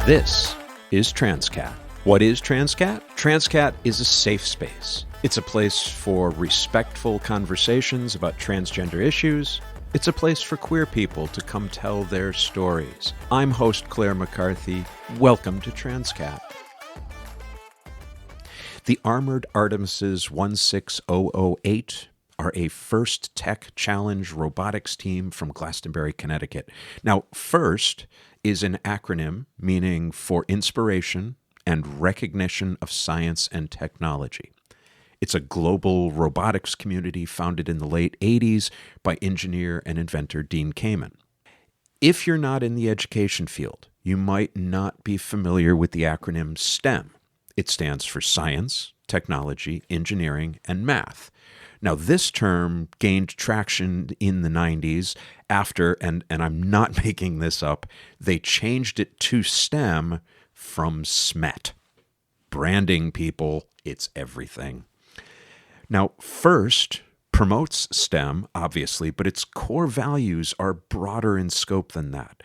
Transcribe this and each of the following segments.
This is Transqat. What is Transqat? Transqat is a safe space. It's a place for respectful conversations about transgender issues. It's a place for queer people to come tell their stories. I'm host Clare McCarthy. Welcome to Transqat. The Armored Artemises 16008 are a FIRST Tech Challenge robotics team from Glastonbury, Connecticut. Now, FIRST is an acronym meaning for inspiration and recognition of science and technology. It's a global robotics community founded in the late 80s by engineer and inventor Dean Kamen. If you're not in the education field, you might not be familiar with the acronym STEM. It stands for science, technology, engineering, and math. Now, this term gained traction in the 90s after, and I'm not making this up, they changed it to STEM from SMET. Branding, people, it's everything. Now, FIRST promotes STEM, obviously, but its core values are broader in scope than that.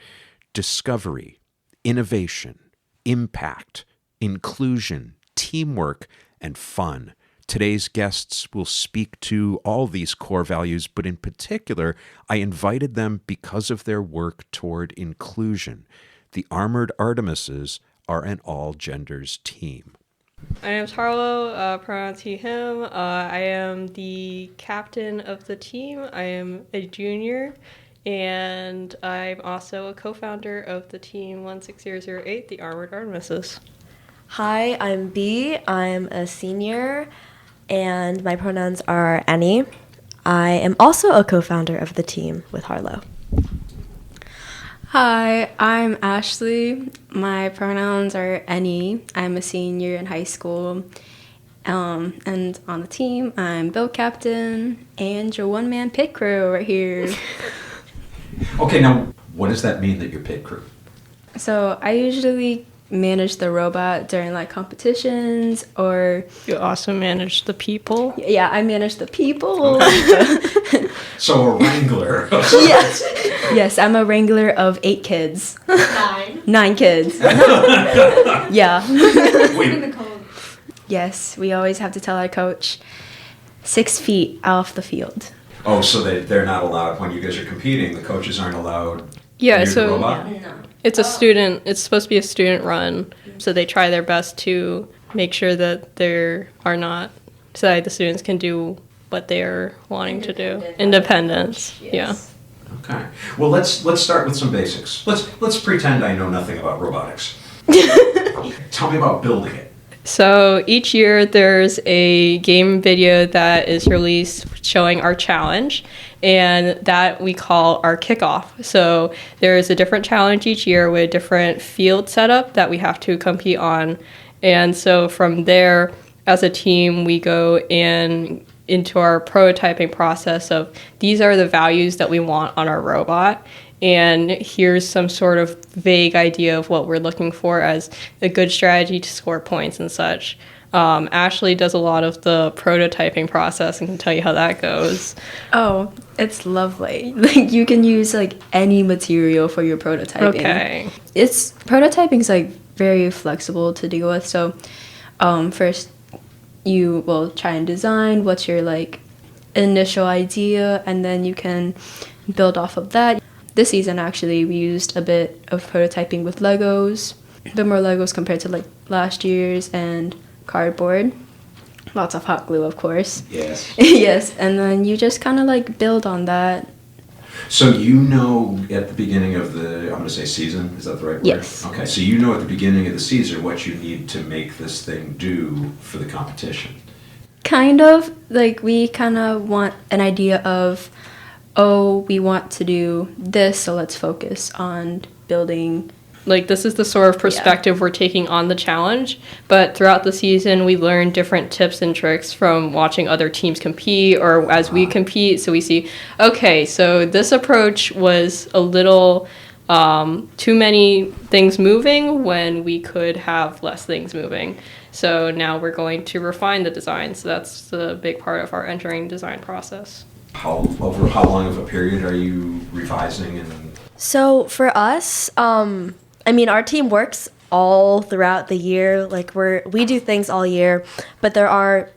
Discovery, innovation, impact, inclusion, teamwork, and fun. Today's guests will speak to all these core values, but in particular, I invited them because of their work toward inclusion. The Armored Artemises are an all-genders team. My name is Harlow, pronouns he, him. I am the captain of the team. I am a junior, and I'm also a co-founder of the team 16008, the Armored Artemises. Hi, I'm B. I'm a senior, and my pronouns are Annie. I am also a co-founder of the team with Harlow. Hi, I'm Ashley. My pronouns are Annie. I'm a senior in high school. And on the team, I'm Bill Captain and your one-man pit crew right here. Okay, now, what does that mean that you're pit crew? So I usually manage the robot during like competitions or... You also manage the people? Yeah, I manage the people. Okay. So a wrangler. Yes, I'm a wrangler of 8 kids. 9 kids. Yeah. Wait. Yes, we always have to tell our coach 6 feet off the field. Oh, so they're not allowed, when you guys are competing, the coaches aren't allowed Yeah, near the so robot? No. it's supposed to be a student run, so they try their best to make sure that there are not, so that the students can do what they're wanting to do. Independence, Yes. yeah. Okay. Well, let's start with some basics. Let's pretend I know nothing about robotics. Tell me about building it. So each year there's a game video that is released showing our challenge, and that we call our kickoff. So there's a different challenge each year with a different field setup that we have to compete on. And so from there, as a team, we go into our prototyping process of these are the values that we want on our robot. And here's some sort of vague idea of what we're looking for as a good strategy to score points and such. Ashley does a lot of the prototyping process and can tell you how that goes. Oh, it's lovely. Like you can use like any material for your prototyping. Okay. Prototyping is like very flexible to deal with. So first you will try and design what's your like initial idea, and then you can build off of that. This season, actually, we used a bit of prototyping with Legos, a bit more Legos compared to like last year's, and cardboard. Lots of hot glue, of course. Yes. Yes, and then you just kind of like build on that. So you know at the beginning of the, I'm going to say season, is that the right word? Yes. Okay, so you know at the beginning of the season what you need to make this thing do for the competition. Kind of, like we kind of want an idea of, oh, we want to do this, so let's focus on building. Like, this is the sort of perspective we're taking on the challenge, but throughout the season, we learn different tips and tricks from watching other teams compete or as we compete. So we see, okay, so this approach was a little too many things moving when we could have less things moving. So now we're going to refine the design. So that's the big part of our entering design process. Over how long of a period are you revising? And So for us, I mean, our team works all throughout the year. Like we do things all year, but there are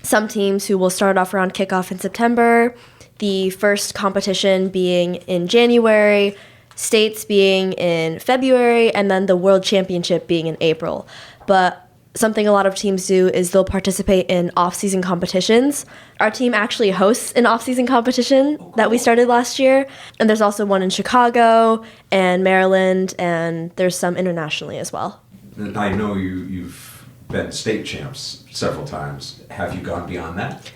some teams who will start off around kickoff in September, the first competition being in January, states being in February, and then the World Championship being in April. But something a lot of teams do is they'll participate in off-season competitions. Our team actually hosts an off-season competition that we started last year, and there's also one in Chicago and Maryland, and there's some internationally as well. I know you've been state champs several times. Have you gone beyond that?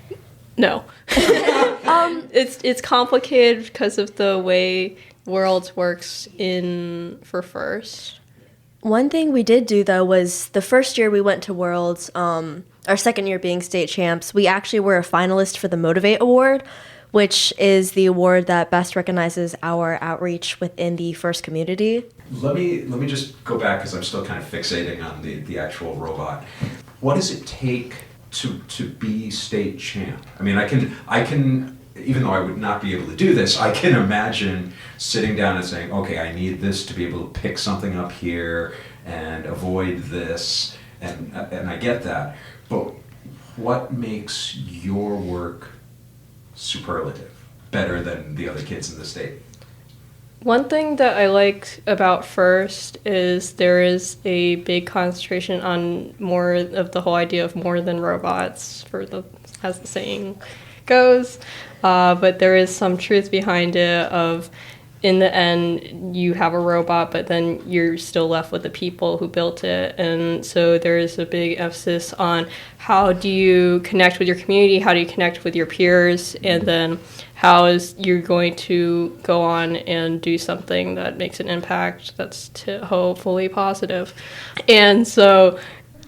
No. It's complicated because of the way Worlds works for first. One thing we did do, though, was the first year we went to Worlds, our second year being state champs, we actually were a finalist for the Motivate Award, which is the award that best recognizes our outreach within the first community. Let me just go back because I'm still kind of fixating on the actual robot. What does it take to be state champ? I mean, I can even though I would not be able to do this, I can imagine sitting down and saying, okay, I need this to be able to pick something up here and avoid this, and I get that. But what makes your work superlative, better than the other kids in the state? One thing that I like about First is there is a big concentration on more of the whole idea of more than robots, as the saying goes. But there is some truth behind it of, in the end, you have a robot, but then you're still left with the people who built it. And so there is a big emphasis on how do you connect with your community, how do you connect with your peers, and then how is you're going to go on and do something that makes an impact that's hopefully positive. And so,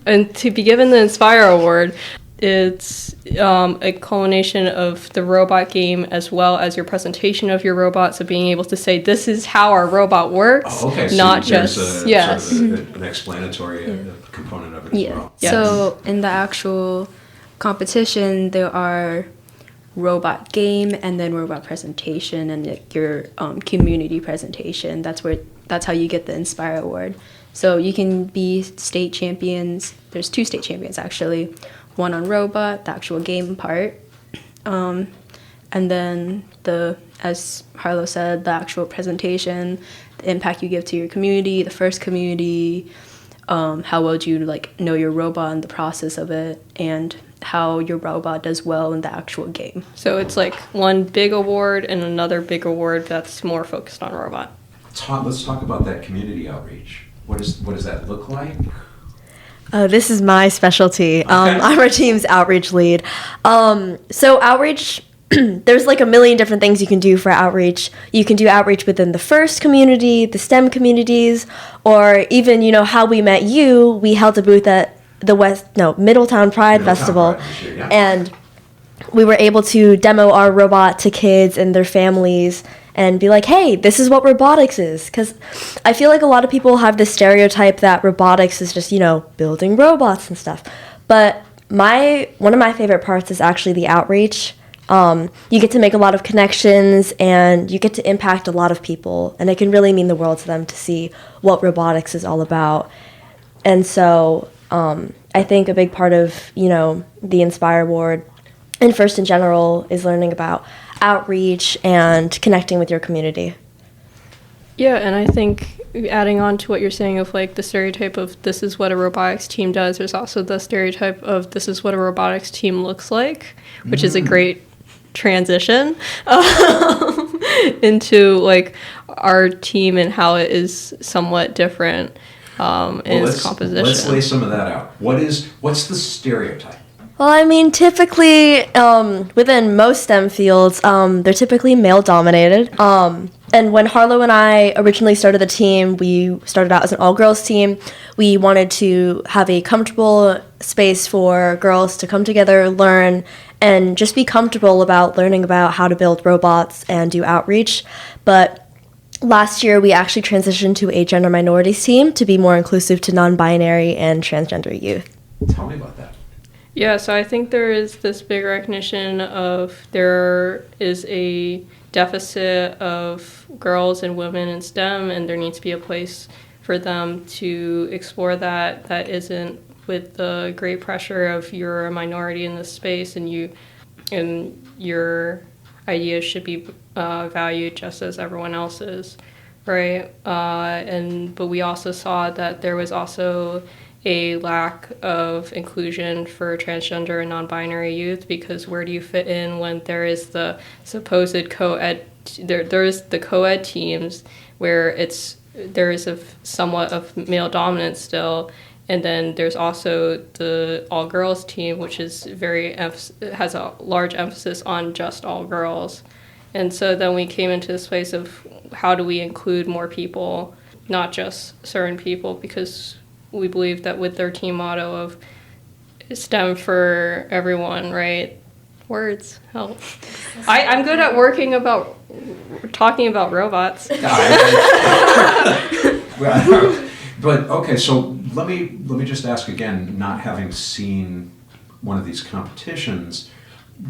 and to be given the Inspire Award, it's a culmination of the robot game as well as your presentation of your robot. So being able to say, this is how our robot works, oh, okay. So not there's just, yes. Sort of an explanatory component of it as well. Yes. So in the actual competition, there are robot game and then robot presentation and your community presentation. That's how you get the Inspire Award. So you can be state champions. There's 2 state champions actually. One on robot, the actual game part, and then as Harlow said, the actual presentation, the impact you give to your community, the first community, how well do you know your robot and the process of it, and how your robot does well in the actual game. So it's like one big award and another big award that's more focused on robot. Let's talk about that community outreach. What does that look like? This is my specialty. Okay. I'm our team's outreach lead. So outreach, there's like a million different things you can do for outreach. You can do outreach within the first community, the STEM communities, or even, how we met you. We held a booth at the Middletown Pride Festival, Pride, sure, yeah. and we were able to demo our robot to kids and their families and be like, hey, this is what robotics is. Because I feel like a lot of people have this stereotype that robotics is just, building robots and stuff. But one of my favorite parts is actually the outreach. You get to make a lot of connections and you get to impact a lot of people. And it can really mean the world to them to see what robotics is all about. And so I think a big part of, the Inspire Award and First in general is learning about outreach and connecting with your community. Yeah, and I think adding on to what you're saying of the stereotype of this is what a robotics team does, there's also the stereotype of this is what a robotics team looks like, which is a great transition into our team and how it is somewhat different in its composition. Let's lay some of that out. What's the stereotype? Well, I mean, typically, within most STEM fields, they're typically male-dominated. And when Harlow and I originally started the team, we started out as an all-girls team. We wanted to have a comfortable space for girls to come together, learn, and just be comfortable about learning about how to build robots and do outreach. But last year, we actually transitioned to a gender minorities team to be more inclusive to non-binary and transgender youth. Tell me about that. Yeah, so I think there is this big recognition of there is a deficit of girls and women in STEM, and there needs to be a place for them to explore that isn't with the great pressure of you're a minority in this space and your ideas should be valued just as everyone else's, right? But we also saw that there was also a lack of inclusion for transgender and non-binary youth, because where do you fit in when there is the supposed co-ed, there's the co-ed teams where there is a somewhat of male dominance still, and then there's also the all-girls team, which is has a large emphasis on just all girls. And so then we came into this place of how do we include more people, not just certain people, because we believe that with their team motto of STEM for everyone, right? Words help. I'm good at talking about robots. But okay, so let me just ask again, not having seen one of these competitions,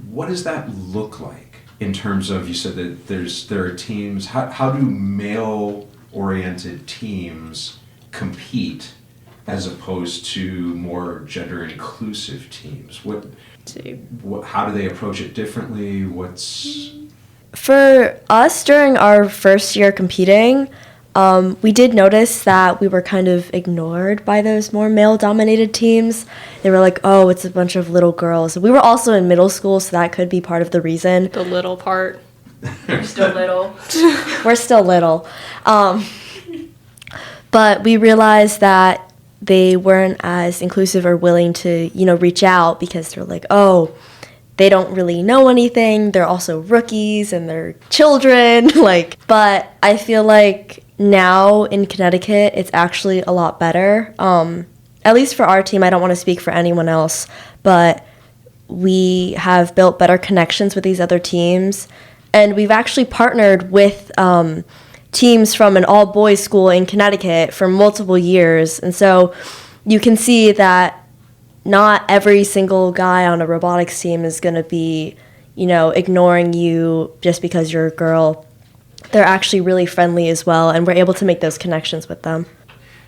what does that look like in terms of, you said that there are teams, how do male-oriented teams compete as opposed to more gender-inclusive teams? How do they approach it differently? For us, during our first year competing, we did notice that we were kind of ignored by those more male-dominated teams. They were like, oh, it's a bunch of little girls. We were also in middle school, so that could be part of the reason. The little part. We're still little. We're still little. But we realized that they weren't as inclusive or willing to, reach out, because they're like, oh, they don't really know anything. They're also rookies and they're children. But I feel like now in Connecticut, it's actually a lot better. At least for our team, I don't want to speak for anyone else, but we have built better connections with these other teams. And we've actually partnered with teams from an all-boys school in Connecticut for multiple years. And so you can see that not every single guy on a robotics team is going to be, ignoring you just because you're a girl. They're actually really friendly as well, and we're able to make those connections with them.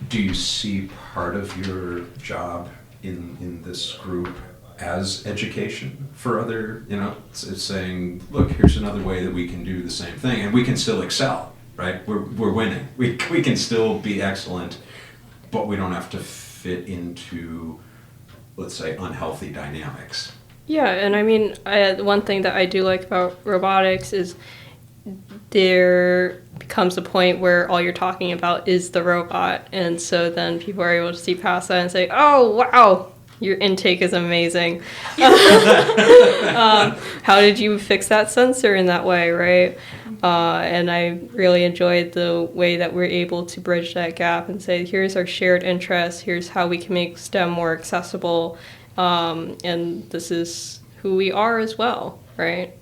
Do you see part of your job in this group as education for other, it's saying, look, here's another way that we can do the same thing, and we can still excel, right? We're winning. We can still be excellent, but we don't have to fit into, let's say, unhealthy dynamics. Yeah, and I mean, one thing that I do like about robotics is there becomes a point where all you're talking about is the robot, and so then people are able to see past that and say, oh, wow, your intake is amazing. How did you fix that sensor in that way, right? And I really enjoyed the way that we're able to bridge that gap and say, here's our shared interests, here's how we can make STEM more accessible, and this is who we are as well, right?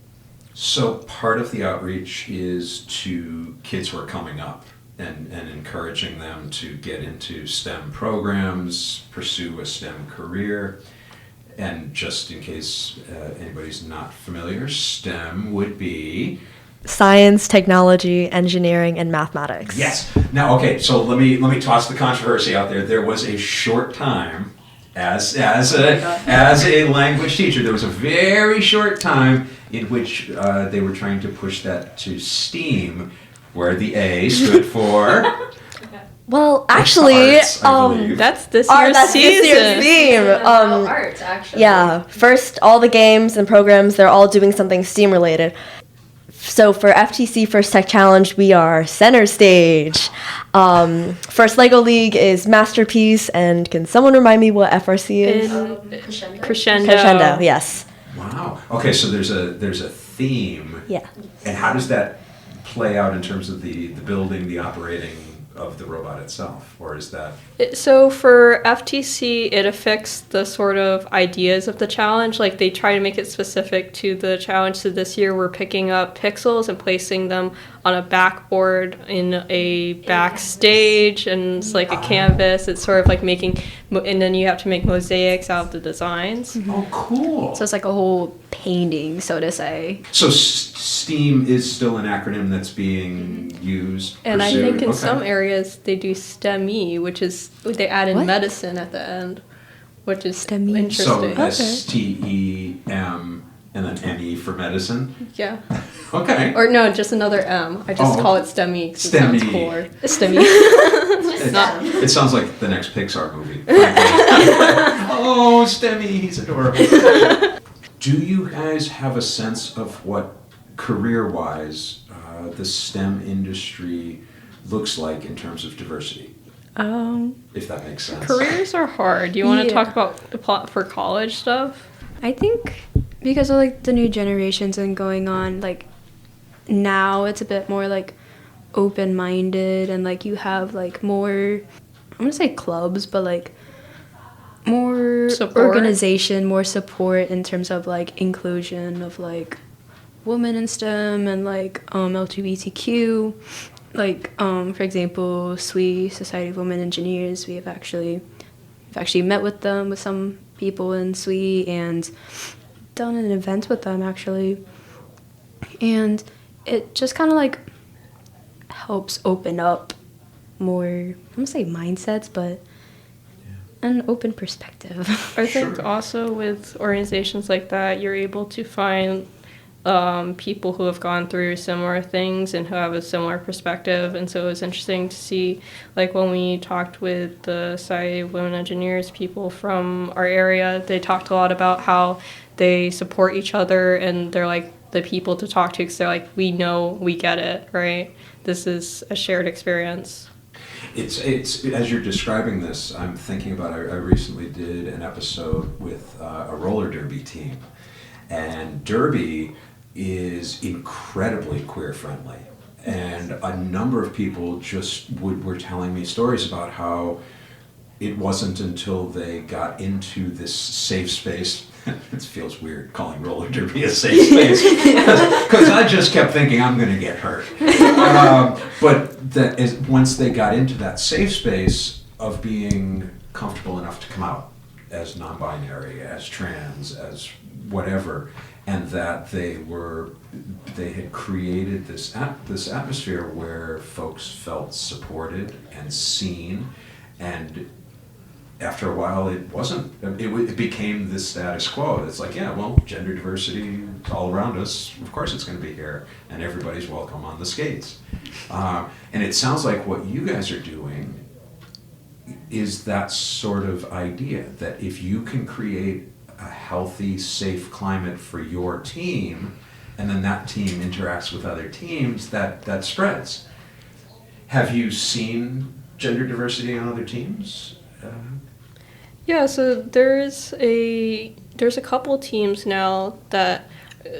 So part of the outreach is to kids who are coming up and encouraging them to get into STEM programs, pursue a STEM career. And just in case anybody's not familiar, STEM would be science, technology, engineering, and mathematics. Yes. Now, okay, so let me toss the controversy out there. There was a short time as a language teacher, there was a very short time in which they were trying to push that to STEAM, where the A stood for. Well, actually, arts, that's this year's season. theme. Arts, actually. Yeah, first, all the games and programs, they're all doing something STEAM related. So for FTC First Tech Challenge, we are center stage. First LEGO League is Masterpiece, and can someone remind me what FRC is? Crescendo, yes. Wow. Okay, so there's a theme. Yeah. And how does that play out in terms of the building, the operating of the robot itself, or is that? So for FTC, it affects the sort of ideas of the challenge. Like they try to make it specific to the challenge. So this year we're picking up pixels and placing them on a backboard in a backstage, and it's like a canvas. It's sort of like making, and then you have to make mosaics out of the designs. Oh, cool. So it's like a whole painting, so to say. So STEAM is still an acronym that's being used. And I pursued. think in Okay. some areas they do STEME, which is they add in What? medicine at the end, which is STEME. So interesting. STEM and then ME for medicine. Yeah. Okay. Or no, just another M. I just Oh. call it STEME because it sounds STEME. cooler. STEME. It sounds like the next Pixar movie. Oh, STEMmy, he's adorable. Do you guys have a sense of what career-wise the STEM industry looks like in terms of diversity? If that makes sense. Careers are hard. Do you want to Yeah. talk about the plot for college stuff? I think because of like the new generations and going on, like now it's a bit more like open-minded, and like you have like more, I'm gonna say clubs, but like more Support. organization, more support in terms of like inclusion of like women in STEM and like LGBTQ. Like for example, SWE, Society of Women Engineers, we've actually met with them, with some people in SWE, and done an event with them actually. And it just kind of like helps open up more, I'm gonna say mindsets, but an open perspective. I think Sure. also with organizations like that, you're able to find people who have gone through similar things and who have a similar perspective. And so it was interesting to see, like when we talked with the Society of Women Engineers, people from our area, they talked a lot about how they support each other and they're like the people to talk to because they're like, we know, we get it, right? This is a shared experience. It's as you're describing this, I'm thinking about, I recently did an episode with a roller derby team, and derby is incredibly queer friendly, and a number of people just were telling me stories about how it wasn't until they got into this safe space. It feels weird calling roller derby a safe space because I just kept thinking I'm going to get hurt. But that is, once they got into that safe space of being comfortable enough to come out as non-binary, as trans, as whatever, and that they had created this atmosphere where folks felt supported and seen, and after a while it became this status quo. It's like, yeah, well, gender diversity all around us, of course it's going to be here, and everybody's welcome on the skates. And it sounds like what you guys are doing is that sort of idea, that if you can create a healthy, safe climate for your team, and then that team interacts with other teams, that spreads. Have you seen gender diversity on other teams? Yeah, so there's a couple teams now that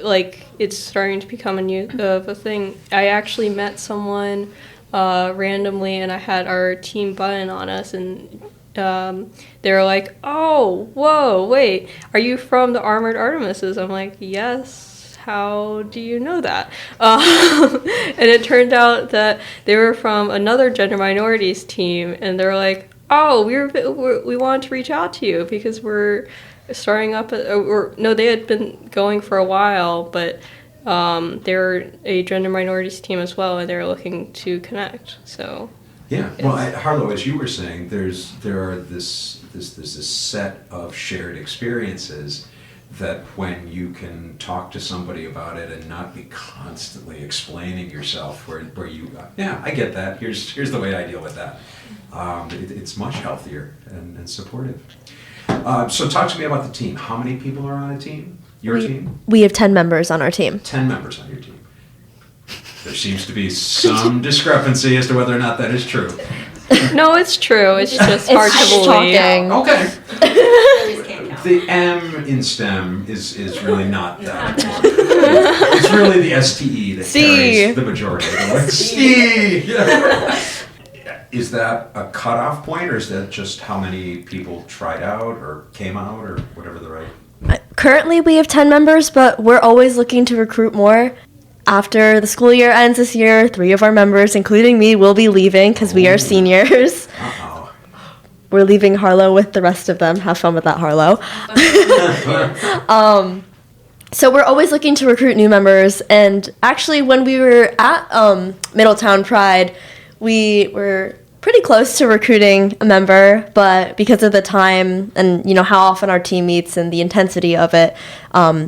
like it's starting to become a thing. I actually met someone randomly, and I had our team button on us, and they were like, "Oh, whoa, wait, are you from the Armored Artemises?" I'm like, "Yes." How do you know that? And it turned out that they were from another gender minorities team, and they were like, "Oh, we wanted to reach out to you because we're starting up." They had been going for a while, but they're a gender minorities team as well, and they're looking to connect. So Yeah. Well, Harlow, as you were saying, there are this set of shared experiences that when you can talk to somebody about it and not be constantly explaining yourself, where you, yeah, I get that. Here's the way I deal with that. It's much healthier and supportive. So talk to me about the team. How many people are on a team? Your team? We have 10 members on our team. 10 members on your team. There seems to be some discrepancy as to whether or not that is true. no, it's true. It's just hard to believe. shocking. Okay. The M in STEM is really not that important. It's really the STE that carries the majority of the way. STE! Yeah. Is that a cutoff point, or is that just how many people tried out or came out, or whatever the right... Currently, we have 10 members, but we're always looking to recruit more. After the school year ends this year, 3 of our members, including me, will be leaving because we are seniors. Uh-oh. We're leaving Harlow with the rest of them. Have fun with that, Harlow. So we're always looking to recruit new members. And actually, when we were at Middletown Pride, we were pretty close to recruiting a member, but because of the time and how often our team meets and the intensity of it,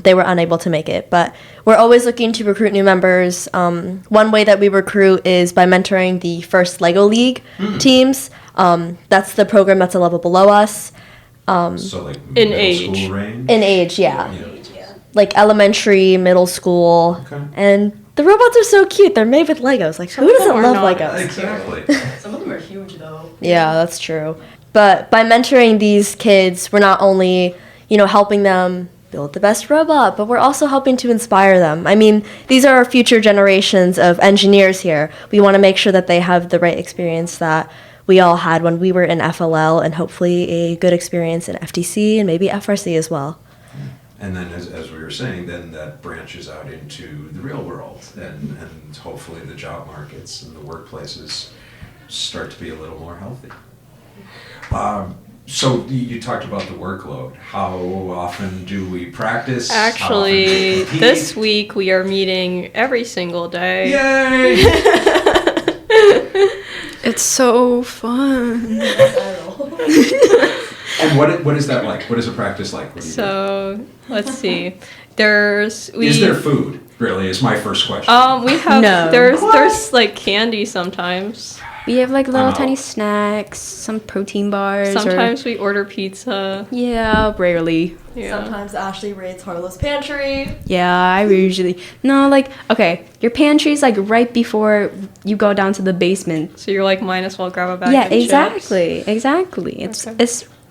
they were unable to make it. But we're always looking to recruit new members. One way that we recruit is by mentoring the first Lego League teams. That's the program that's a level below us. So like In middle age. school range? In age, yeah. Like elementary, middle school. Okay. And the robots are so cute. They're made with Legos. Like, who of them doesn't are love not. Legos? Exactly. Some of them are huge though. Yeah, that's true. But by mentoring these kids, we're not only, helping them build the best robot, but we're also helping to inspire them. I mean, these are our future generations of engineers here. We want to make sure that they have the right experience that we all had when we were in FLL, and hopefully a good experience in FTC and maybe FRC as well. And then, as we were saying, then that branches out into the real world, and hopefully the job markets and the workplaces start to be a little more healthy. So you talked about the workload. How often do we practice? How often do we Actually, compete? this week we are meeting every single day. Yay! It's so fun. And what is that like? What is a practice like? What do you do? So let's see. Is Is there food? Really, is my first question. we have No. there's like candy sometimes. We have like little Wow. tiny snacks, some protein bars. Sometimes we order pizza. Yeah, rarely. Yeah. Sometimes Ashley raids Harlow's pantry. Yeah, I usually okay. Your pantry's like right before you go down to the basement. So you're like, might as well grab a bag Yeah, of chips. exactly. Okay.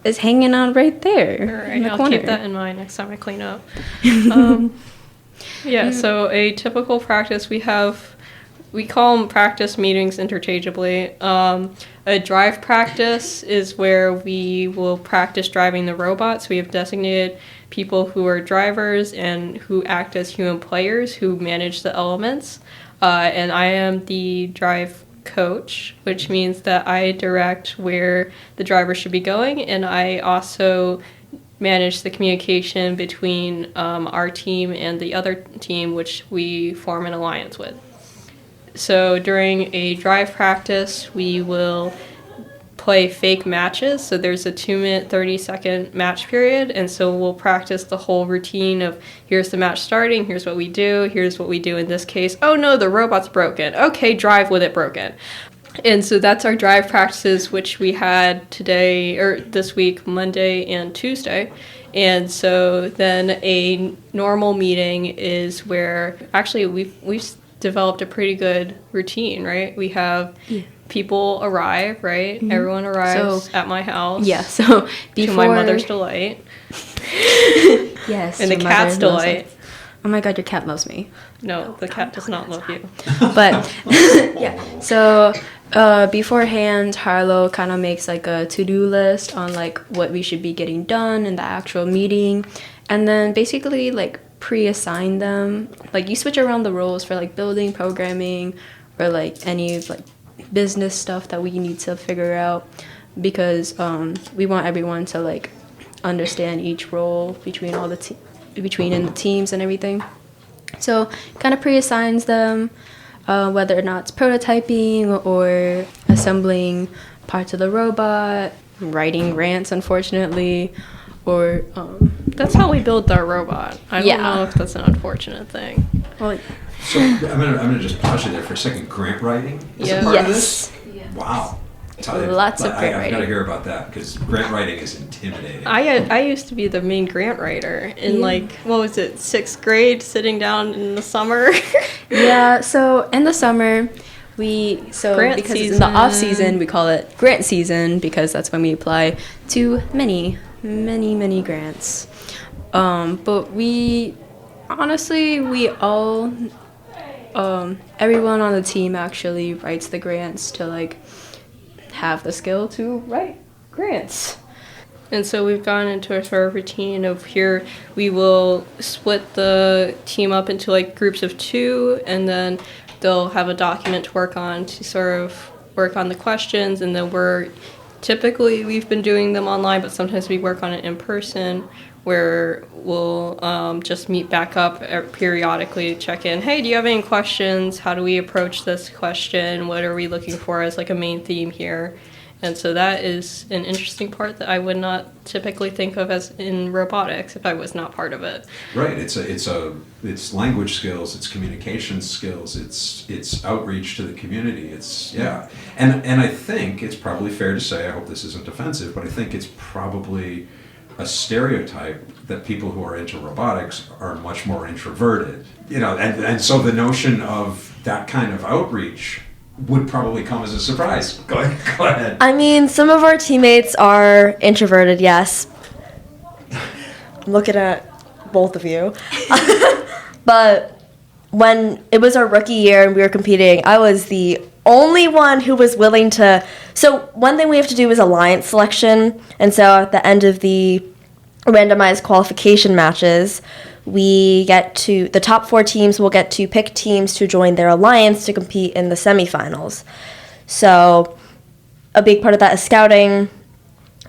It's hanging out right there. All right, in the I'll corner. keep that in mind next time I clean up. Yeah, so a typical practice we call them practice meetings interchangeably. A drive practice is where we will practice driving the robots. We have designated people who are drivers and who act as human players who manage the elements. And I am the drive coach, which means that I direct where the driver should be going, and I also manage the communication between our team and the other team, which we form an alliance with. So during a drive practice, we will play fake matches. So there's a 2-minute, 30-second match period, and so we'll practice the whole routine of here's the match starting, here's what we do in this case. Oh no, the robot's broken. Okay, drive with it broken. And so that's our drive practices, which we had this week, Monday and Tuesday. And so then a normal meeting is where actually we've developed a pretty good routine, right? We have people arrive, right? Mm-hmm. Everyone arrives at my house. Yeah, so to my mother's delight. Yes. And the your cat's mother loves delight. it. Oh my god, your cat loves me. No, the cat does not love you. But yeah, so beforehand, Harlow kind of makes like a to-do list on like what we should be getting done in the actual meeting, and then basically like pre-assign them. Like you switch around the roles for like building, programming, or like any like business stuff that we need to figure out, because we want everyone to like understand each role between all the between in the teams and everything. So kind of pre-assigns them, whether or not it's prototyping or assembling parts of the robot, writing rants, unfortunately, or That's how we build our robot. I don't know if that's an unfortunate thing. well, So I'm gonna just pause you there for a second. Grant writing is a part of this? Wow. Lots of grant I've got to writing. hear about that, because grant writing is intimidating. I used to be the main grant writer in like, what was it, 6th grade, sitting down in the summer. yeah. So in the summer, Grant because it's in the off season, we call it grant season, because that's when we apply to many grants. But we all everyone on the team actually writes the grants to like have the skill to write grants. And so we've gone into a sort of routine of here we will split the team up into like groups of 2, and then they'll have a document to work on to sort of work on the questions, and then we're typically we've been doing them online, but sometimes we work on it in person, where we'll just meet back up periodically to check in. Hey, do you have any questions? How do we approach this question? What are we looking for as like a main theme here? And so that is an interesting part that I would not typically think of as in robotics if I was not part of it. Right. It's language skills, it's communication skills, it's outreach to the community. And I think it's probably fair to say, I hope this isn't offensive, but I think it's probably a stereotype that people who are into robotics are much more introverted. And so the notion of that kind of outreach would probably come as a surprise. Go ahead. I mean, some of our teammates are introverted, yes. I'm looking at both of you. But when it was our rookie year and we were competing, I was the only one who was willing to... So one thing we have to do is alliance selection. And so at the end of the randomized qualification matches, the top 4 teams will get to pick teams to join their alliance to compete in the semifinals. So a big part of that is scouting,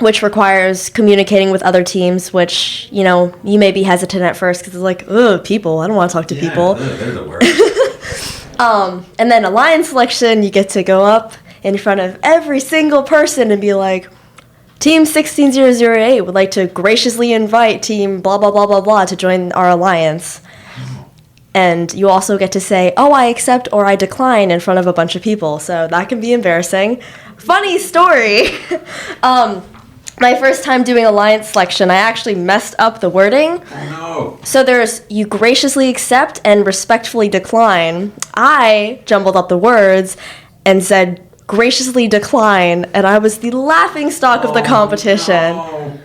which requires communicating with other teams, which, you may be hesitant at first because it's like, ugh, people, I don't want to talk to people. They're the worst. And then alliance selection, you get to go up in front of every single person and be like, Team 16008 would like to graciously invite team blah, blah, blah, blah, blah to join our alliance. And you also get to say, oh, I accept or I decline in front of a bunch of people. So that can be embarrassing. Funny story. My first time doing alliance selection, I actually messed up the wording. Oh, no. So there's you graciously accept and respectfully decline. I jumbled up the words and said graciously decline, and I was the laughing stock of the competition. No.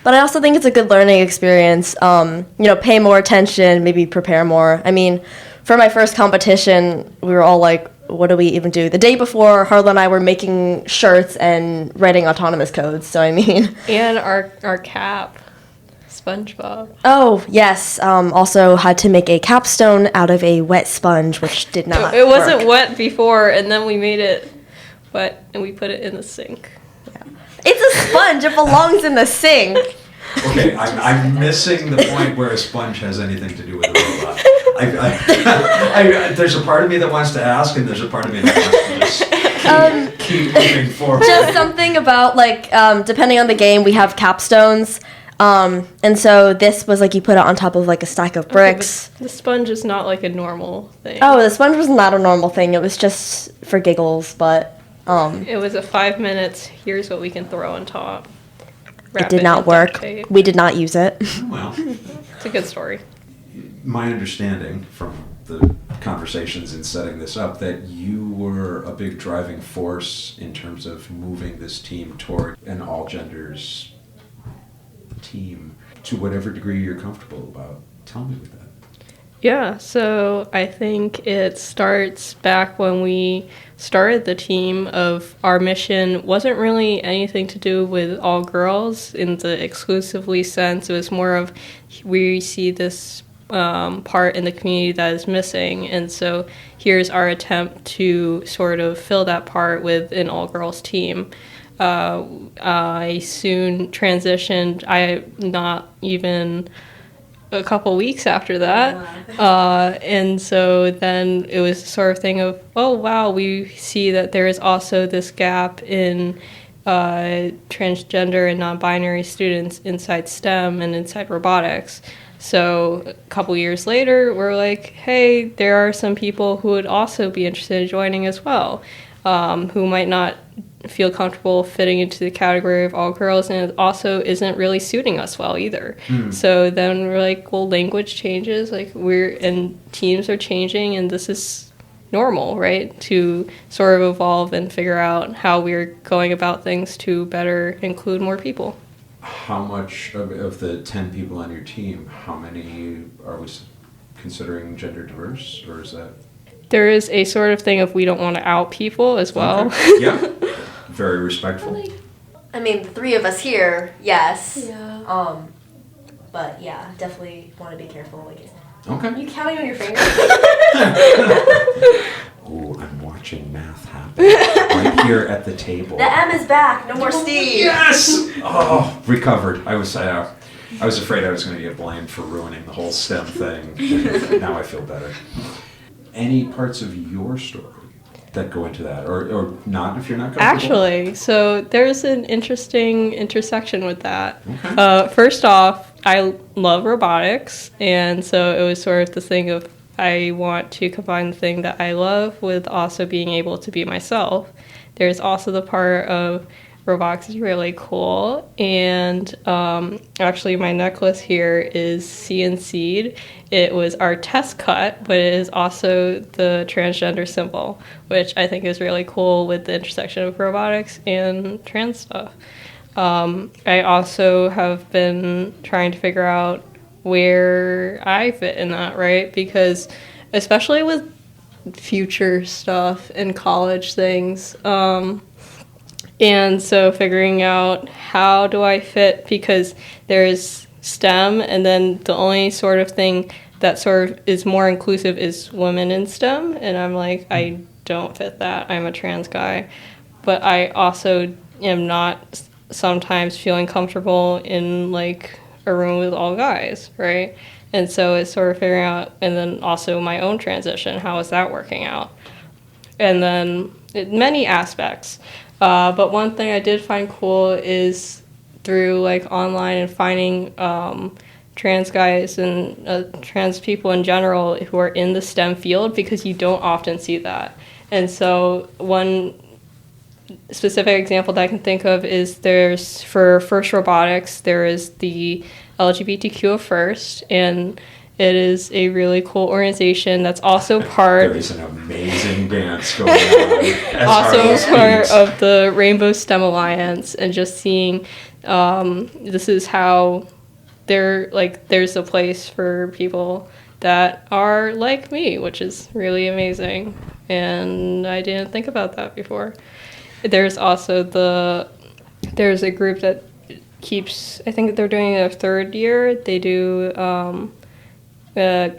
But I also think it's a good learning experience. Pay more attention, maybe prepare more. I mean, for my first competition, we were all like, what do we even do? The day before, Harla and I were making shirts and writing autonomous codes, so I mean... And our cap, SpongeBob. Oh, yes. Also had to make a capstone out of a wet sponge, which did not It wasn't work. wet before, and then we made it wet, and we put it in the sink. It's a sponge. It belongs in the sink. Okay, I'm missing the point where a sponge has anything to do with a robot. There's a part of me that wants to ask, and there's a part of me that wants to just keep moving forward. Just something about, depending on the game, we have capstones. And so this was you put it on top of a stack of bricks. Okay, the sponge is not like a normal thing. Oh, the sponge was not a normal thing. It was just for giggles, but... It was a 5 minutes, here's what we can throw on top. It did not work. We did not use it. Well, it's a good story. My understanding from the conversations in setting this up that you were a big driving force in terms of moving this team toward an all genders team to whatever degree you're comfortable about. Tell me with that. Yeah, so I think it starts back when we started the team of our mission wasn't really anything to do with all girls in the exclusively sense. It was more of we see this part in the community that is missing, and so here's our attempt to sort of fill that part with an all-girls team. I soon transitioned. Not even a couple weeks after that. And so then it was sort of thing of, oh, wow, we see that there is also this gap in transgender and non-binary students inside STEM and inside robotics. So a couple years later, we're like, hey, there are some people who would also be interested in joining as well, who might not feel comfortable fitting into the category of all girls, and it also isn't really suiting us well either. So then we're like, well, language changes, and teams are changing, and this is normal, right? To sort of evolve and figure out how we're going about things to better include more people. How much of the 10 people on your team, how many are we considering gender diverse, or is that? There is a sort of thing of we don't want to out people as well. Okay. Yeah. Very respectful. I mean, the 3 of us here, yes. Yeah. But yeah, definitely want to be careful. Okay. You counting on your fingers? Oh, I'm watching. watching math happen right here at the table. The M is back. No more Steve. Yes! Oh, recovered. I was afraid I was going to get blamed for ruining the whole STEM thing. Now I feel better. Any parts of your story that go into that, or not if you're not comfortable? Actually, so there's an interesting intersection with that. Okay. First off, I love robotics, and so it was sort of the thing of I want to combine the thing that I love with also being able to be myself. There's also the part of robotics is really cool, and actually my necklace here is CNC'd. It was our test cut, but it is also the transgender symbol, which I think is really cool with the intersection of robotics and trans stuff. I also have been trying to figure out where I fit in that, right? Because especially with future stuff and college things, and so figuring out how do I fit, because there's STEM, and then the only sort of thing that sort of is more inclusive is women in STEM, and I'm like, I don't fit that. I'm a trans guy. But I also am not sometimes feeling comfortable in like a room with all guys, right? And so it's sort of figuring out, and then also my own transition, how is that working out? And then many aspects. But one thing I did find cool is through like online and finding trans guys and trans people in general who are in the STEM field, because you don't often see that. And so one specific example that I can think of is there's, for First Robotics, there is the LGBTQ of First, and it is a really cool organization that's also part... There is an amazing dance going on. Also part of the Rainbow STEM Alliance, and just seeing this is how there's a place for people that are like me, which is really amazing. And I didn't think about that before. There's also there's a group that keeps, I think they're doing their third year. They do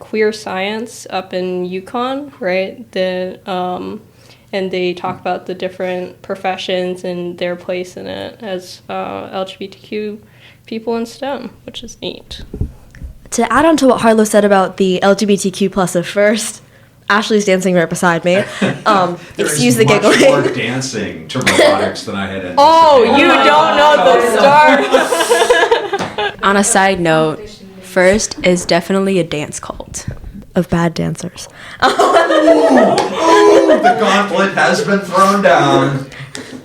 queer science up in Yukon, right? And they talk about the different professions and their place in it as LGBTQ people in STEM, which is neat. To add on to what Harlow said about the LGBTQ plus of First, Ashley's dancing right beside me. Excuse the giggling. There's much more dancing to robotics than I had anticipated. Oh, you don't know the start. On a side note, First is definitely a dance cult. Of bad dancers. The gauntlet has been thrown down.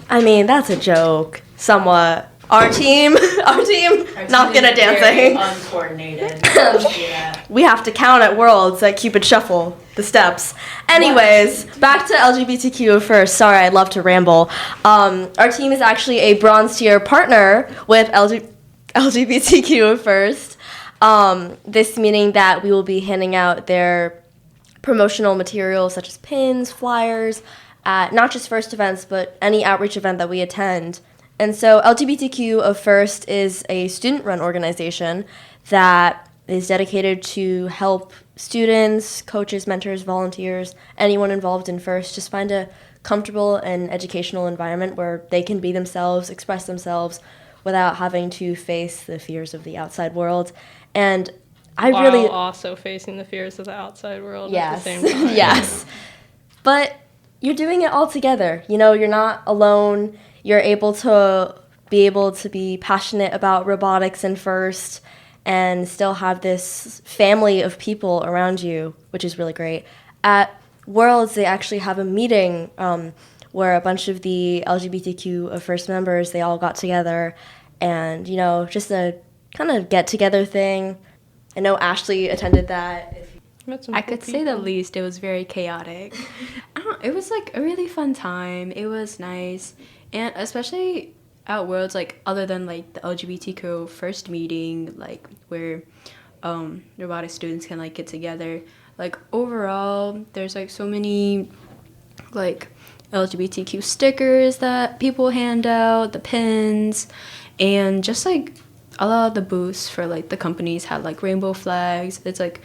I mean, that's a joke. Somewhat. Our team, not good at dancing. Uncoordinated. We have to count at Worlds at Cupid Shuffle, the steps. Anyways, back to LGBTQ first. Sorry, I'd love to ramble. Our team is actually a bronze tier partner with LGBTQ first. This meaning that we will be handing out their promotional materials such as pins, flyers, at not just First events, but any outreach event that we attend. And so LGBTQ of First is a student-run organization that is dedicated to help students, coaches, mentors, volunteers, anyone involved in First just find a comfortable and educational environment where they can be themselves, express themselves without having to face the fears of the outside world. And While also facing the fears of the outside world at the same time. Yes. But you're doing it all together. You know, you're not alone. You're able to be passionate about robotics and First and still have this family of people around you, which is really great. At Worlds, they actually have a meeting where a bunch of the LGBTQ of First members, they all got together and, you know, just a kind of get-together thing. I know Ashley attended that. I could say the least. It was very chaotic. It was like a really fun time. It was nice. And especially at Worlds, like other than like the LGBTQ first meeting, like where robotic students can like get together, like overall there's like so many like LGBTQ stickers that people hand out, the pins, and just like a lot of the booths for like the companies had like rainbow flags. It's like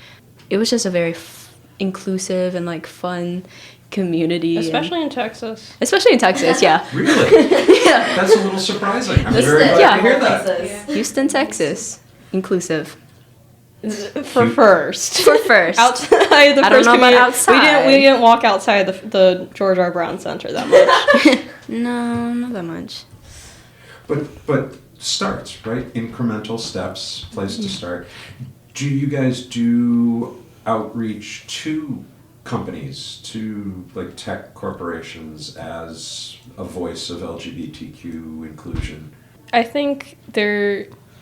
it was just a very inclusive and like fun community. Especially in Texas. Especially in Texas, yeah. Really? Yeah. That's a little surprising. I'm very glad to hear that. Houston, Texas. Inclusive. For first. For first. Outside the I first don't know about community. outside. We didn't walk outside the George R. Brown Center that much. No, not that much. But starts, right? Incremental steps, place to start. Do you guys do outreach to companies, to like tech corporations as a voice of LGBTQ inclusion? I think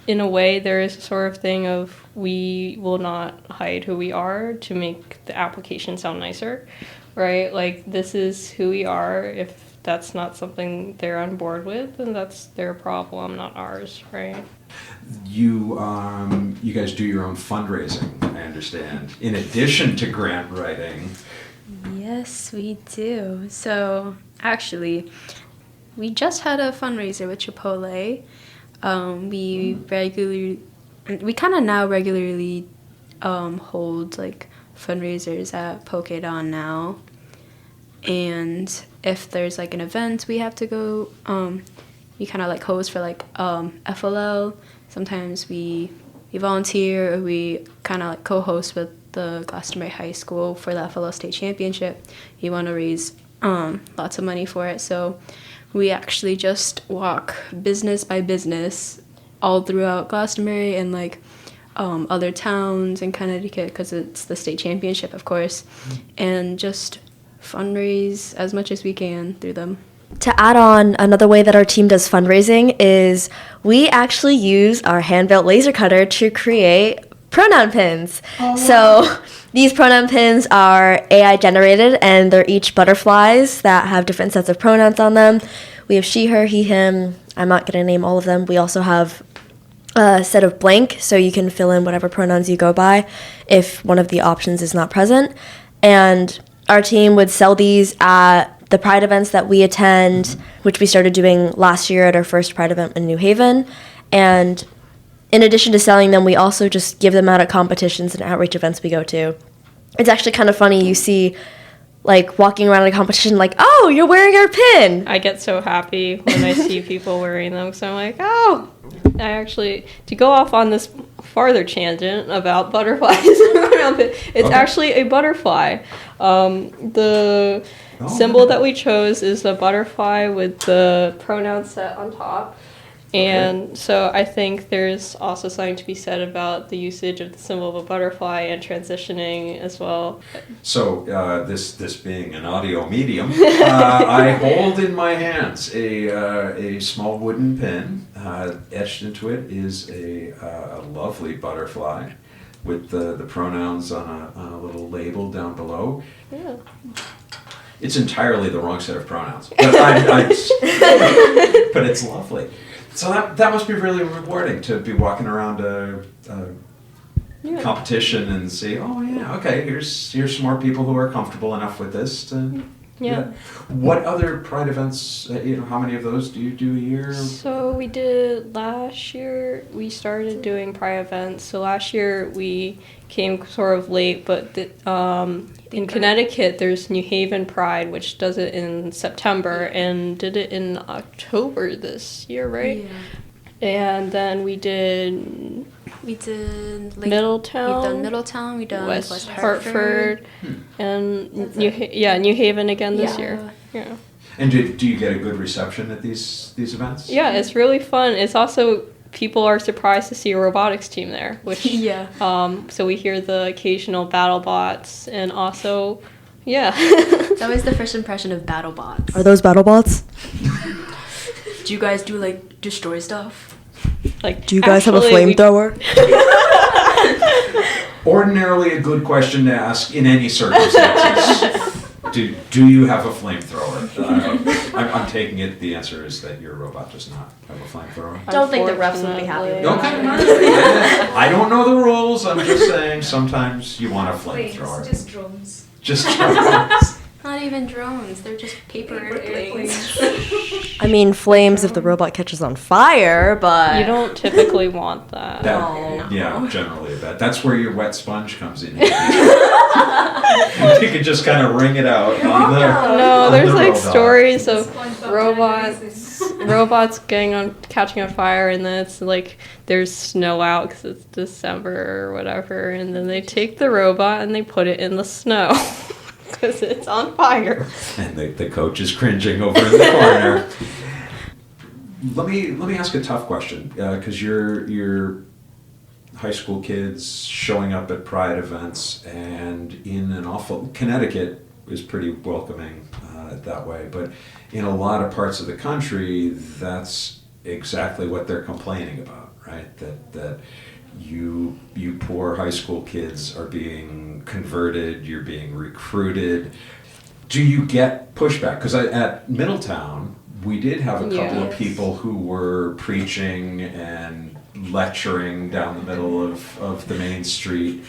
in a way, there is a sort of thing of we will not hide who we are to make the application sound nicer, right? Like, this is who we are. If that's not something they're on board with, then that's their problem, not ours, right? You guys do your own fundraising, I understand, in addition to grant writing. Yes, we do. So, actually, we just had a fundraiser with Chipotle. We kind of now regularly hold like fundraisers at Pokédon now. And if there's like an event we have to go, we kind of like host for like FLL. Sometimes we volunteer, or we kind of like co-host with the Glastonbury High School for the FLL State Championship. We want to raise lots of money for it, so we actually just walk business by business all throughout Glastonbury and like other towns in Connecticut, because it's the state championship, of course, and just fundraise as much as we can through them. To add on, another way that our team does fundraising is we actually use our hand-built laser cutter to create pronoun pins. So these pronoun pins are AI generated, and they're each butterflies that have different sets of pronouns on them. We have she, her, he, him. I'm not going to name all of them. We also have a set of blank, so you can fill in whatever pronouns you go by if one of the options is not present. And our team would sell these at the Pride events that we attend, which we started doing last year at our first Pride event in New Haven. And in addition to selling them, we also just give them out at competitions and outreach events we go to. It's actually kind of funny. You see, like, walking around at a competition, like, oh, you're wearing our pin. I get so happy when I see people wearing them, so I'm like, oh. I actually, to go off on this farther tangent about butterflies, it's actually a butterfly. The symbol that we chose is a butterfly with the pronoun set on top. And so I think there's also something to be said about the usage of the symbol of a butterfly and transitioning as well. So this being an audio medium, I hold in my hands a small wooden pin. Etched into it is a lovely butterfly with the pronouns on a little label down below. Yeah. It's entirely the wrong set of pronouns, but, but it's lovely. So that must be really rewarding to be walking around a competition and see, oh yeah, okay, here's some more people who are comfortable enough with this to. Yeah. What other Pride events, how many of those do you do a year? So we did last year, we started doing Pride events. So last year we came sort of late, but in Connecticut there's New Haven Pride, which does it in September, and did it in October this year, right? Yeah. And then we did like, Middletown. We've done Middletown. We've done West Hartford. And New Haven again this year. Yeah. And do you get a good reception at these events? Yeah, it's really fun. It's also, people are surprised to see a robotics team there, which so we hear the occasional battle bots, and also it's always the first impression of battle bots. Are those battle bots? Do you guys do like destroy stuff? Like, do you guys have a flamethrower? Ordinarily a good question to ask in any circumstances. Do you have a flamethrower? I'm taking it the answer is that your robot does not have a flamethrower. I don't think the refs would be happy with that. I don't know the rules. I'm just saying sometimes you want a flamethrower. Just drones. Just drones. Not even drones. They're just paper airplanes. I mean, flames if the robot catches on fire, but You don't typically want that. Yeah, generally that's where your wet sponge comes in. You can just kind of wring it out on the No, on there's the like robot. stories of robots catching on fire, and then it's like there's snow out because it's December or whatever, and then they take the robot and they put it in the snow because it's on fire. And the coach is cringing over in the corner. Let me ask a tough question, because you're high school kids showing up at Pride events, and in an awful Connecticut is pretty welcoming that way, but in a lot of parts of the country, that's exactly what they're complaining about, right? That you poor high school kids are being converted, you're being recruited. Do you get pushback? Because at Middletown, we did have a couple of people who were preaching and lecturing down the middle of the main street.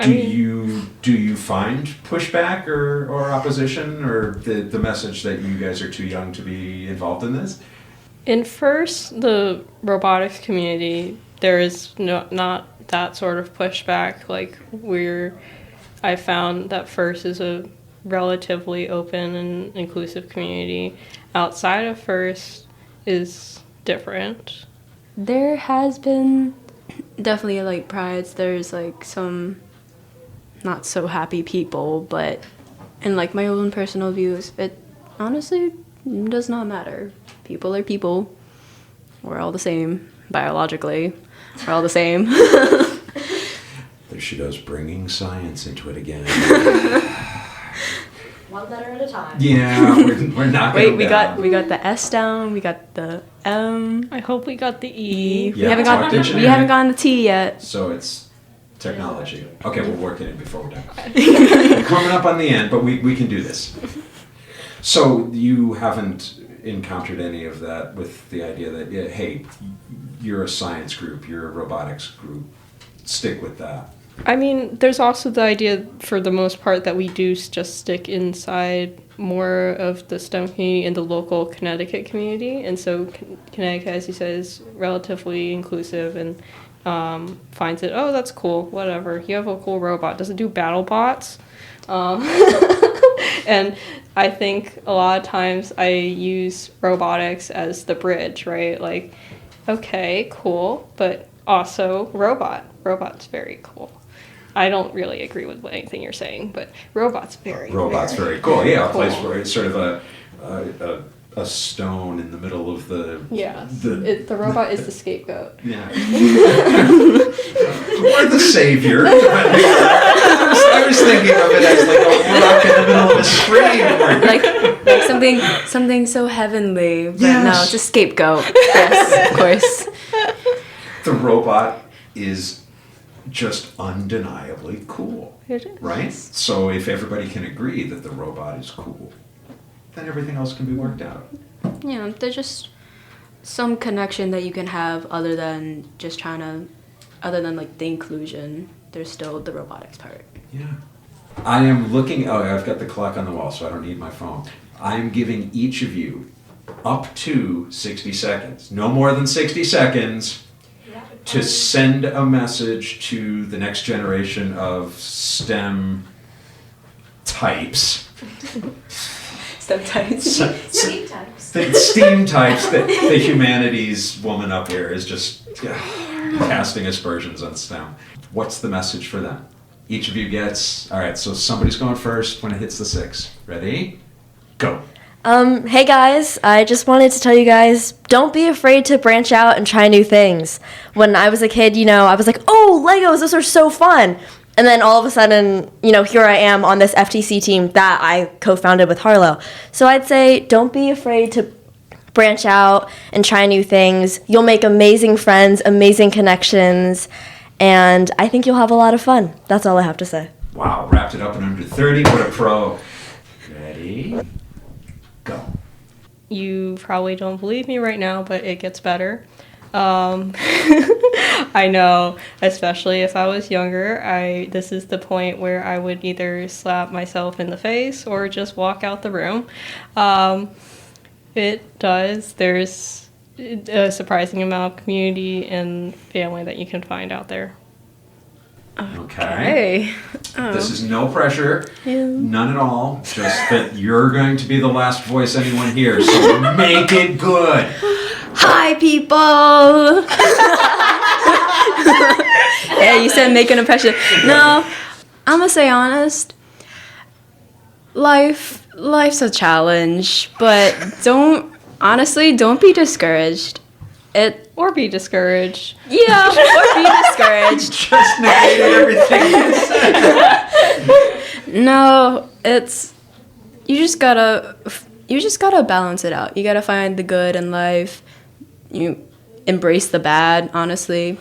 Do you find pushback or opposition, or the message that you guys are too young to be involved in this? In FIRST, the robotics community, there is not that sort of pushback. Like I found that FIRST is a relatively open and inclusive community. Outside of FIRST is different. There has been definitely like prides. There's like some not so happy people, but in like my own personal views, it honestly does not matter. People are people. We're all the same biologically. We're all the same. There she goes, bringing science into it again. one letter at a time. Yeah, we're not. Wait, we got the S down. We got the M. I hope we got the E. Yeah, we haven't gotten the T yet. So it's technology. Okay, we'll work it in before we're done. Coming up on the end, but we can do this. So you haven't encountered any of that with the idea that, yeah, hey, you're a science group, you're a robotics group, stick with that. I mean, there's also the idea, for the most part, that we do just stick inside more of the STEM community in the local Connecticut community. And so Connecticut, as you said, is relatively inclusive and finds it, oh, that's cool, whatever. You have a cool robot. Does it do battle bots? And I think a lot of times I use robotics as the bridge, right? Like, okay, cool, but also robot. Robot's very cool. I don't really agree with anything you're saying, but robot's very Very cool. Yeah, a place where it's sort of a stone in the middle of the... Yeah, the robot is the scapegoat. Yeah. Or the savior. I was thinking of it as like a rock in the middle of a stream. like something so heavenly, but Yes. no, it's a scapegoat. Yes, of course. The robot is just undeniably cool. It is. Right? So if everybody can agree that the robot is cool, then everything else can be worked out. Yeah, there's just some connection that you can have other than like the inclusion. There's still the robotics part. Yeah. I am looking, I've got the clock on the wall, so I don't need my phone. I'm giving each of you up to 60 seconds, no more than 60 seconds, to send a message to the next generation of STEM types. STEM types. The STEAM types that the humanities woman up here is just casting aspersions on STEM. What's the message for them? Each of you gets, all right, so somebody's going first when it hits the 6. Ready? Go. Hey guys, I just wanted to tell you guys, don't be afraid to branch out and try new things. When I was a kid, I was like, oh, Legos, those are so fun. And then all of a sudden, here I am on this FTC team that I co-founded with Harlow. So I'd say don't be afraid to branch out and try new things. You'll make amazing friends, amazing connections, and I think you'll have a lot of fun. That's all I have to say. Wow, wrapped it up in under 30. What a pro. Ready? Go. You probably don't believe me right now, but it gets better. I know, especially if I was younger, this is the point where I would either slap myself in the face or just walk out the room. It does. There's a surprising amount of community and family that you can find out there. Okay. This is no pressure. None at all. Just that you're going to be the last voice anyone hears. So make it good. Hi, people! Yeah, you said make an impression. No, I'm gonna say honest. Life's a challenge, but don't be discouraged. Or be discouraged. Yeah, or be discouraged. Just negated everything you said. No, you just gotta balance it out. You gotta find the good in life. You embrace the bad, honestly.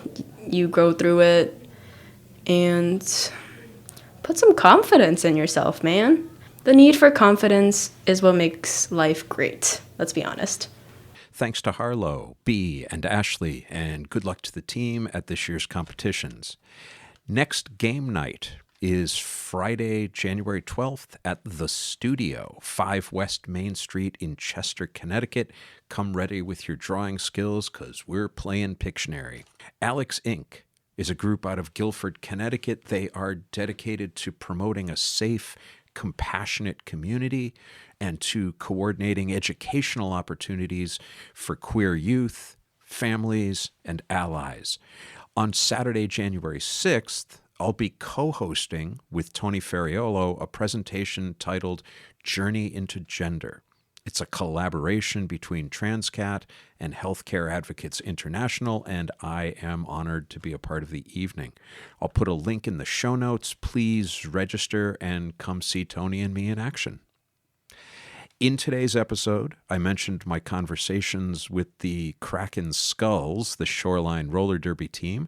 You grow through it. And put some confidence in yourself, man. The need for confidence is what makes life great. Let's be honest. Thanks to Harlow, B, and Ashley, and good luck to the team at this year's competitions. Next game night is Friday, January 12th at The Studio, 5 West Main Street in Chester, Connecticut. Come ready with your drawing skills because we're playing Pictionary. Alex Inc. is a group out of Guilford, Connecticut. They are dedicated to promoting a safe, compassionate community and to coordinating educational opportunities for queer youth, families, and allies. On Saturday, January 6th, I'll be co-hosting with Tony Ferriolo a presentation titled Journey into Gender. It's a collaboration between Transqat and Healthcare Advocates International, and I am honored to be a part of the evening. I'll put a link in the show notes. Please register and come see Tony and me in action. In today's episode, I mentioned my conversations with the Kraken Skulls, the Shoreline Roller Derby team.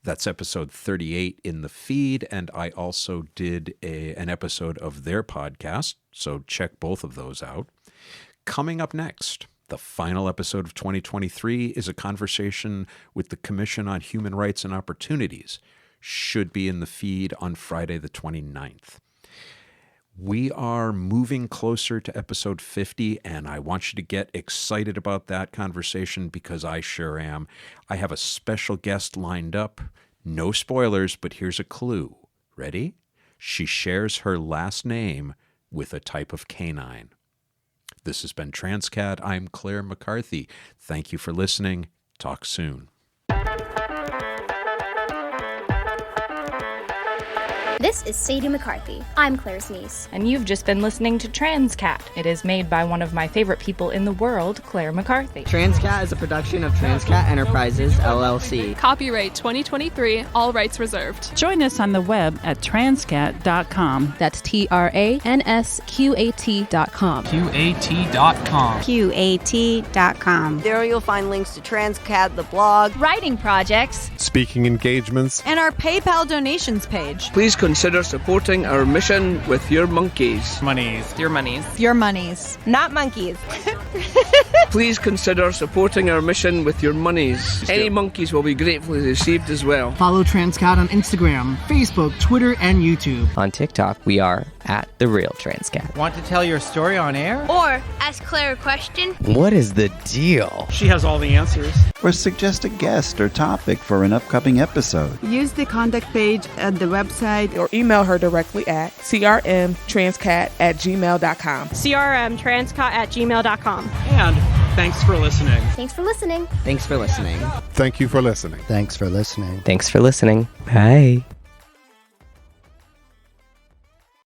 That's episode 38 in the feed, and I also did an episode of their podcast, so check both of those out. Coming up next, the final episode of 2023 is a conversation with the Commission on Human Rights and Opportunities. Should be in the feed on Friday the 29th. We are moving closer to episode 50, and I want you to get excited about that conversation because I sure am. I have a special guest lined up. No spoilers, but here's a clue. Ready? She shares her last name with a type of canine. This has been Transqat. I'm Clare McCarthy. Thank you for listening. Talk soon. This is Sadie McCarthy. I'm Claire's niece. And you've just been listening to Transqat. It is made by one of my favorite people in the world, Clare McCarthy. Transqat is a production of Transqat Enterprises, LLC. Copyright 2023, all rights reserved. Join us on the web at transqat.com. That's TRANSQAT.com. QAT.com. QAT.com. There you'll find links to Transqat, the blog, writing projects, speaking engagements, and our PayPal donations page. Please consider supporting our mission with your monkeys. Monies. Your monies. Your monies. Not monkeys. Please consider supporting our mission with your monies. Any monkeys will be gratefully received as well. Follow Transqat on Instagram, Facebook, Twitter, and YouTube. On TikTok, we are at The Real Transqat. Want to tell your story on air? or ask Claire a question. What is the deal? She has all the answers. Or suggest a guest or topic for an upcoming episode. Use the contact page at the website or email her directly at crmtranscat@gmail.com. crmtranscat@gmail.com. And thanks for listening. Thanks for listening. Thanks for listening. Thank you for listening. Thanks for listening. Thanks for listening. Bye.